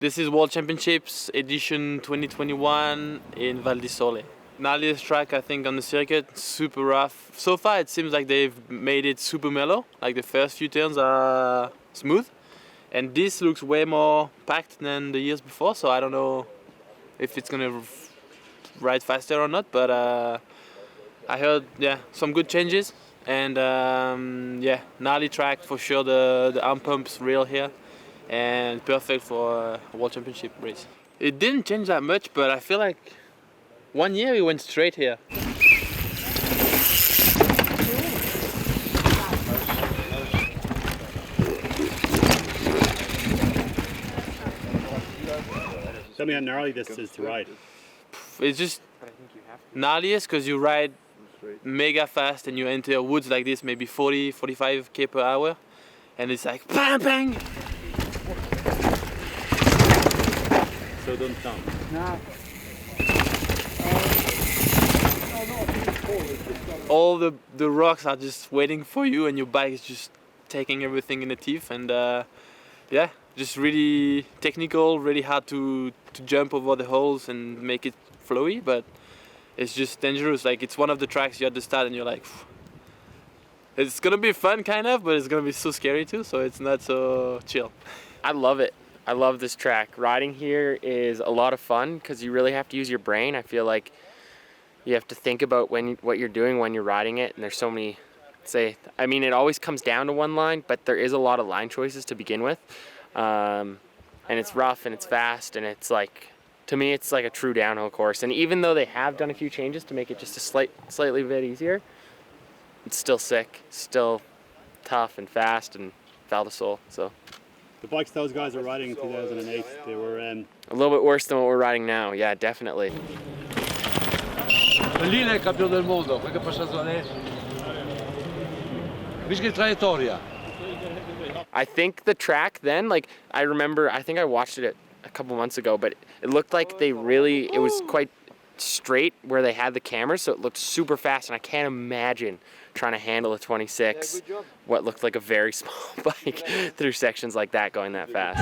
This is World Championships edition 2021 in Val di Sole. Gnarliest track I think on the circuit, super rough. So far it seems like they've made it super mellow, like the first few turns are smooth. And this looks way more packed than the years before, so I don't know if it's gonna ride faster or not, but I heard some good changes. And gnarly track for sure, the arm pump's real here. And perfect for a World Championship race. It didn't change that much, but I feel like one year we went straight here. Tell me how gnarly this is to ride. It's just gnarliest because you ride mega fast and you enter woods like this, maybe 40-45 per hour, and it's like bang bang. So don't stop. All the rocks are just waiting for you, and your bike is just taking everything in the teeth. And just really technical, really hard to jump over the holes and make it flowy, but it's just dangerous. Like, it's one of the tracks you're at the start and you're like, phew. It's gonna be fun kind of, but it's gonna be so scary too, so it's not so chill. I love it. I love this track. Riding here is a lot of fun because you really have to use your brain. I feel like you have to think about what you're doing when you're riding it, and there's so many, it always comes down to one line, but there is a lot of line choices to begin with. And it's rough and it's fast, and it's like, to me, it's like a true downhill course. And even though they have done a few changes to make it just a slightly bit easier, it's still sick, still tough and fast, and Val di Sole, so. The bikes those guys are riding in 2008, they were... a little bit worse than what we're riding now, yeah, definitely. Lì è il campione del mondo, quel che passa zone. Vedi che traiettoria. I think the track then, like, I think I watched it a couple months ago, but it looked like it was quite straight where they had the cameras, so it looked super fast, and I can't imagine trying to handle a 26, what looked like a very small bike through sections like that going that fast.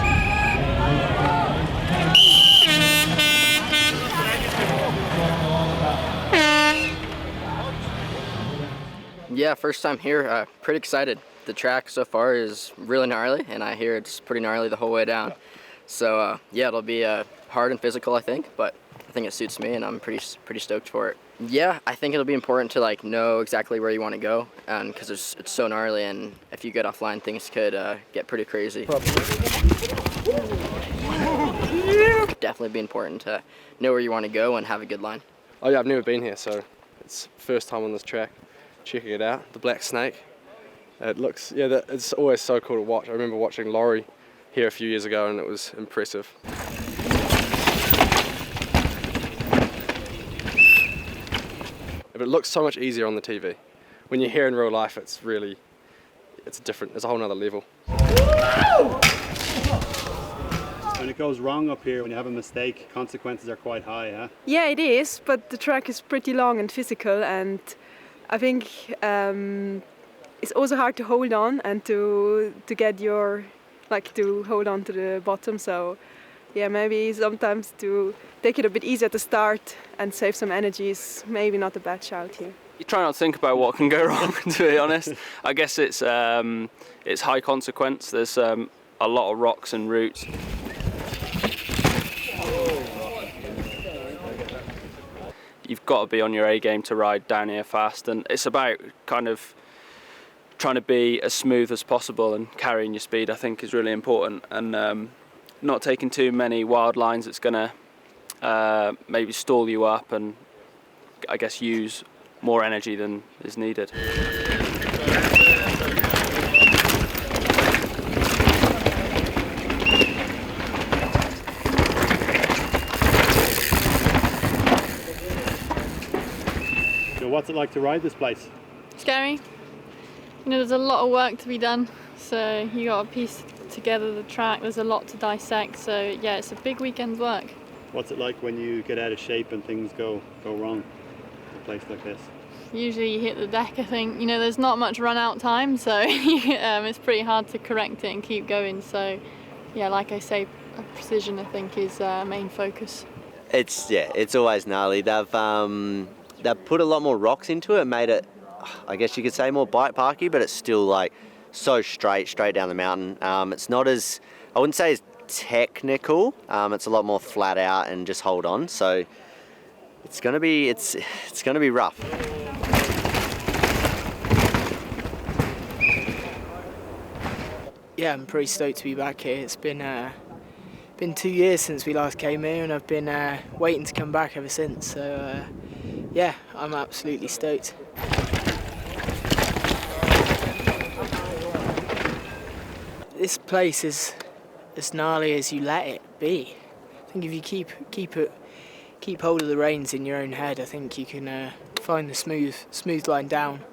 Yeah, first time here, pretty excited. The track so far is really gnarly, and I hear it's pretty gnarly the whole way down. So it'll be hard and physical, I think, but I think it suits me, and I'm pretty stoked for it. Yeah, I think it'll be important to know exactly where you want to go, and because it's so gnarly, and if you get offline, things could get pretty crazy. Definitely be important to know where you want to go and have a good line. Oh yeah, I've never been here, so it's first time on this track. Checking it out, the Black Snake. It looks, it's always so cool to watch. I remember watching LAURIE here a few years ago, and it was impressive. But it looks so much easier on the TV. When you're here in real life, it's a whole nother level. When it goes wrong up here, when you have a mistake, consequences are quite high, huh? Yeah, it is, but the track is pretty long and physical, and I think it's also hard to hold on and to get to hold on to the bottom. So yeah, maybe sometimes to take it a bit easier at the start and save some energy is maybe not a bad shout here. You try not to think about what can go wrong, to be honest. I guess it's high consequence. There's a lot of rocks and roots. You've got to be on your A game to ride down here fast, and it's about kind of trying to be as smooth as possible and carrying your speed, I think, is really important, and not taking too many wild lines that's going to maybe stall you up and I guess use more energy than is needed. What's it like to ride this place? Scary. There's a lot of work to be done, so you got to piece together the track. There's a lot to dissect, so yeah, it's a big weekend's work. What's it like when you get out of shape and things go wrong in a place like this? Usually you hit the deck, I think. There's not much run out time, so it's pretty hard to correct it and keep going. So yeah, like I say, of precision, I think, is main focus. It's always gnarly. They've put a lot more rocks into it, made it, I guess you could say, more bike parky, but it's still like so straight down the mountain. It's not as, I wouldn't say as technical. It's a lot more flat out and just hold on. So it's gonna be rough. Yeah, I'm pretty stoked to be back here. It's been 2 years since we last came here, and I've been waiting to come back ever since. So yeah, I'm absolutely stoked. This place is as gnarly as you let it be. I think if you keep hold of the reins in your own head, I think you can find the smooth line down.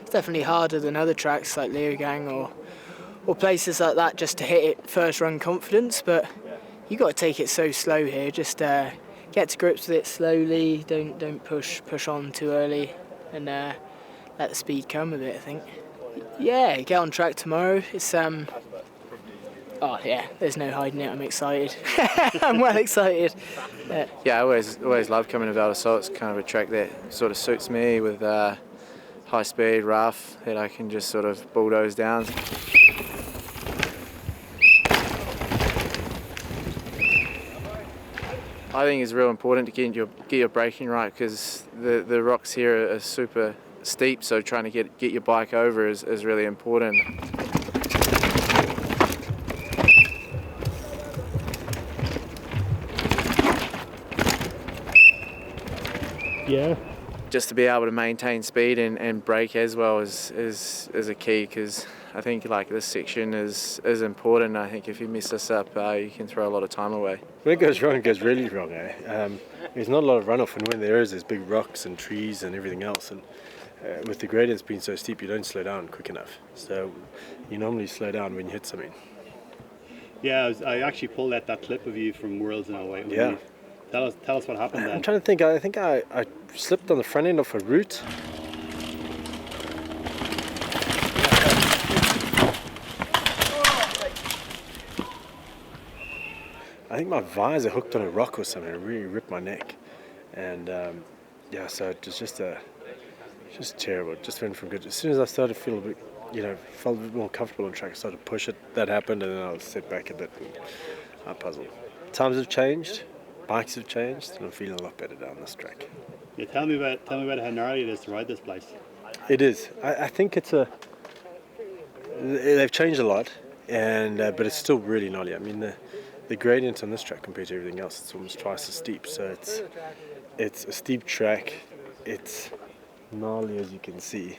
It's definitely harder than other tracks like Leogang or places like that just to hit it first run confidence, but you got to take it so slow here. Just get to grips with it slowly. Don't push on too early, and let the speed come a bit, I think. Yeah, get on track tomorrow. It's oh yeah, there's no hiding it. I'm excited. I'm well excited. Yeah, I always love coming to Val di Sole. It's kind of a track that sort of suits me with high speed, rough, that I can just sort of bulldoze down. I think it's real important to get your braking right, because the rocks here are super steep, so trying to get your bike over is really important. Yeah. Just to be able to maintain speed and brake as well is a key, because I think like this section is important. I think if you mess this up, you can throw a lot of time away. When it goes wrong, it goes really wrong. There's not a lot of runoff, and when there is, there's big rocks and trees and everything else. And with the gradients being so steep, you don't slow down quick enough. So you normally slow down when you hit something. Yeah, I actually pulled that clip of you from Worlds in 08. Yeah. Tell us what happened then. I'm trying to think. I think I slipped on the front end of a route. I think my visor hooked on a rock or something. It really ripped my neck, and yeah, so it was just terrible. It just went from good. As soon as I started to feel a bit, felt a bit more comfortable on track, I started to push it. That happened, and then I was set back a bit. And I puzzled. Times have changed. Bikes have changed, and I'm feeling a lot better down this track. Yeah, tell me about how gnarly it is to ride this place. It is. I think they've changed a lot, and but it's still really gnarly. I mean, the gradient on this track compared to everything else, it's almost twice as steep. So it's a steep track. It's gnarly, as you can see.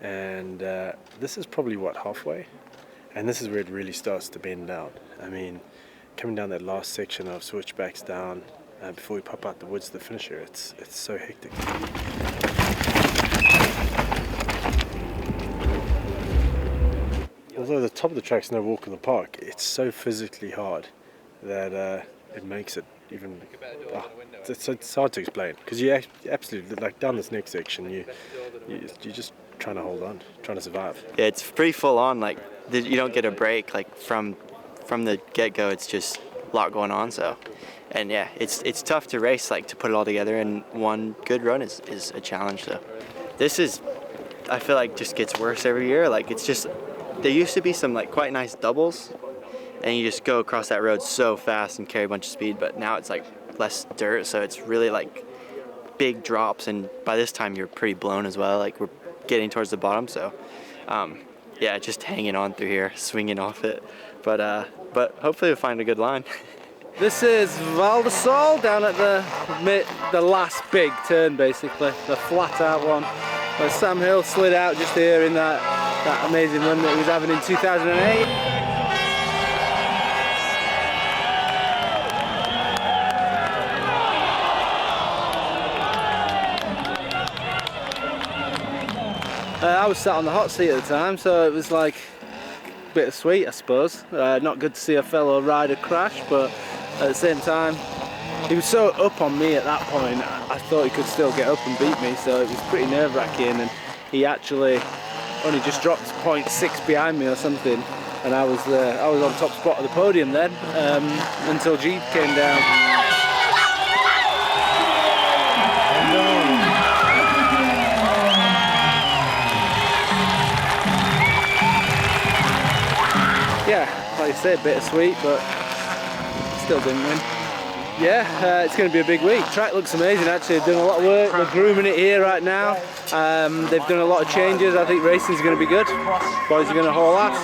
And this is probably halfway. And this is where it really starts to bend down. I mean, coming down that last section of switchbacks down before we pop out the woods to the finisher, it's so hectic. Although the top of the track's no walk in the park, it's so physically hard that it makes it even. It's hard to explain, because you absolutely, like down this next section, you're just trying to hold on, trying to survive. Yeah, it's pretty full on. Like you don't get a break. Like from the get-go, it's just a lot going on. So, and yeah, it's tough to race, like to put it all together. And one good run is a challenge. So, this is, I feel like, just gets worse every year. Like it's just, there used to be some like quite nice doubles, and you just go across that road so fast and carry a bunch of speed. But now it's like less dirt, so it's really like big drops. And by this time, you're pretty blown as well. Like we're getting towards the bottom, so yeah, just hanging on through here, swinging off it, but hopefully we'll find a good line. This is Val di Sole down at the last big turn, basically, the flat out one, where Sam Hill slid out just here in that amazing run that he was having in 2008. I was sat on the hot seat at the time, so it was like bittersweet, I suppose. Not good to see a fellow rider crash, but at the same time, he was so up on me at that point, I thought he could still get up and beat me, so it was pretty nerve-wracking, and he actually only just dropped 0.6 behind me or something, and I was on top spot of the podium then, until G came down. Yeah, like I said, bittersweet, but still didn't win. Yeah, it's going to be a big week. Track looks amazing actually, they've done a lot of work, they're grooming it here right now. They've done a lot of changes, I think racing's going to be good. Boys are going to haul ass.